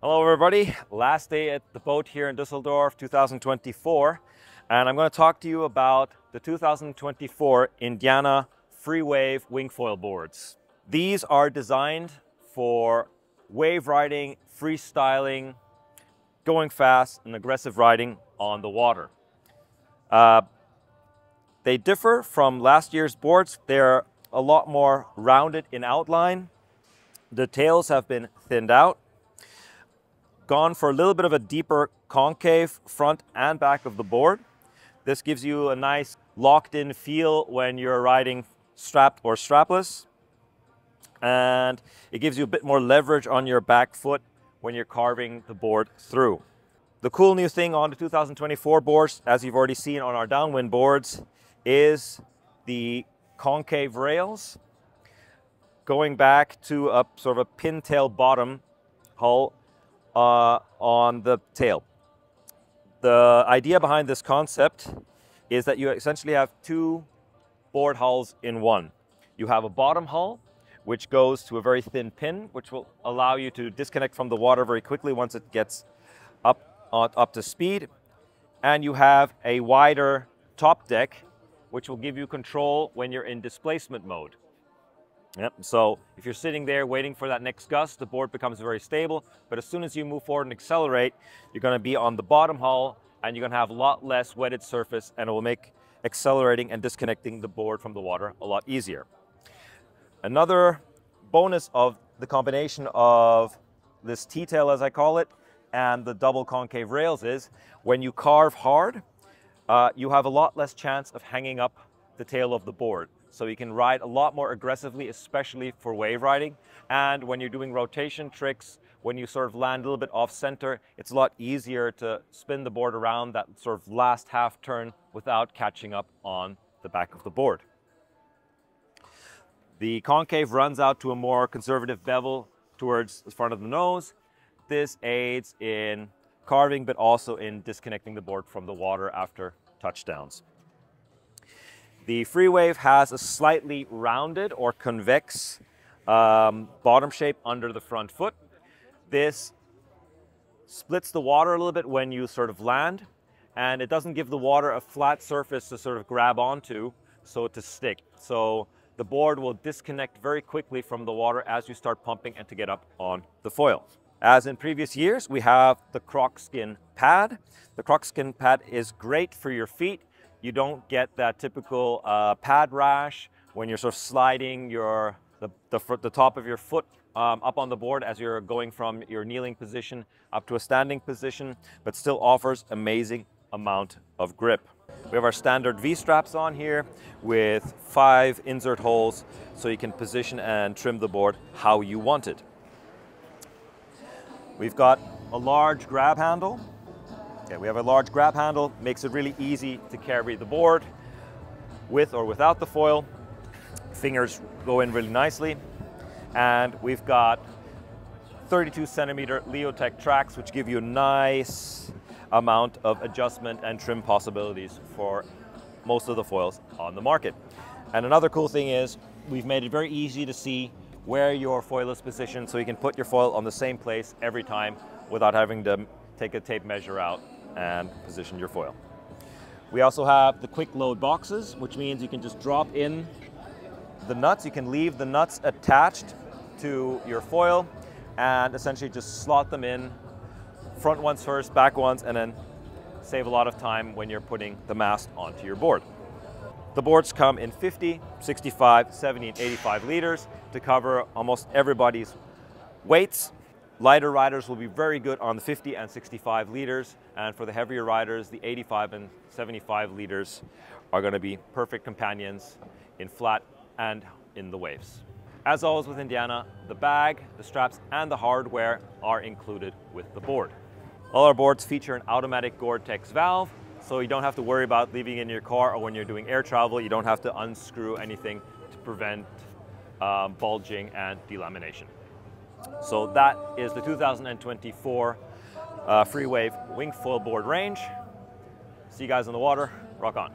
Hello everybody, last day at the boat here in Düsseldorf 2024, and I'm going to talk to you about the 2024 Indiana Freewave Wingfoil boards. These are designed for wave riding, freestyling, going fast and aggressive riding on the water. They differ from last year's boards. They're a lot more rounded in outline. The tails have been thinned out. Gone for a little bit of a deeper concave front and back of the board. This gives you a nice locked-in feel when you're riding strapped or strapless. And it gives you a bit more leverage on your back foot when you're carving the board through. The cool new thing on the 2024 boards, as you've already seen on our downwind boards, is the concave rails going back to a sort of a pintail bottom hull on the tail. The idea behind this concept is that you essentially have two board hulls in one. You have a bottom hull, which goes to a very thin pin, which will allow you to disconnect from the water very quickly once it gets up to speed. And you have a wider top deck, which will give you control when you're in displacement mode. Yep. So if you're sitting there waiting for that next gust, the board becomes very stable. But as soon as you move forward and accelerate, you're going to be on the bottom hull and you're going to have a lot less wetted surface, and it will make accelerating and disconnecting the board from the water a lot easier. Another bonus of the combination of this T-tail, as I call it, and the double concave rails is when you carve hard, you have a lot less chance of hanging up the tail of the board. So you can ride a lot more aggressively, especially for wave riding. And when you're doing rotation tricks, when you sort of land a little bit off center, it's a lot easier to spin the board around that sort of last half turn without catching up on the back of the board. The concave runs out to a more conservative bevel towards the front of the nose. This aids in carving, but also in disconnecting the board from the water after touchdowns. The Freewave has a slightly rounded or convex bottom shape under the front foot. This splits the water a little bit when you sort of land, and it doesn't give the water a flat surface to sort of grab onto, so to stick. So the board will disconnect very quickly from the water as you start pumping and to get up on the foil. As in previous years, we have the croc skin pad. The croc skin pad is great for your feet. You don't get that typical pad rash when you're sort of sliding the top of your foot up on the board as you're going from your kneeling position up to a standing position, but still offers amazing amount of grip. We have our standard V-straps on here with 5 insert holes so you can position and trim the board how you want it. We've got a large grab handle. Okay, we have a large grab handle, makes it really easy to carry the board with or without the foil. Fingers go in really nicely. And we've got 32 centimeter Leotech tracks, which give you a nice amount of adjustment and trim possibilities for most of the foils on the market. And another cool thing is we've made it very easy to see where your foil is positioned, so you can put your foil on the same place every time without having to take a tape measure out and position your foil. We also have the quick load boxes, which means you can just drop in the nuts. You can leave the nuts attached to your foil and essentially just slot them in, front ones first, back ones, and then save a lot of time when you're putting the mast onto your board. The boards come in 50, 65, 70, and 85 liters to cover almost everybody's weights. Lighter riders will be very good on the 50 and 65 liters, and for the heavier riders, the 85 and 75 liters are going to be perfect companions in flat and in the waves. As always with Indiana, the bag, the straps, and the hardware are included with the board. All our boards feature an automatic Gore-Tex valve, so you don't have to worry about leaving it in your car, or when you're doing air travel, you don't have to unscrew anything to prevent bulging and delamination. So that is the 2024 Freewave Wingfoil board range. See you guys on the water. Rock on.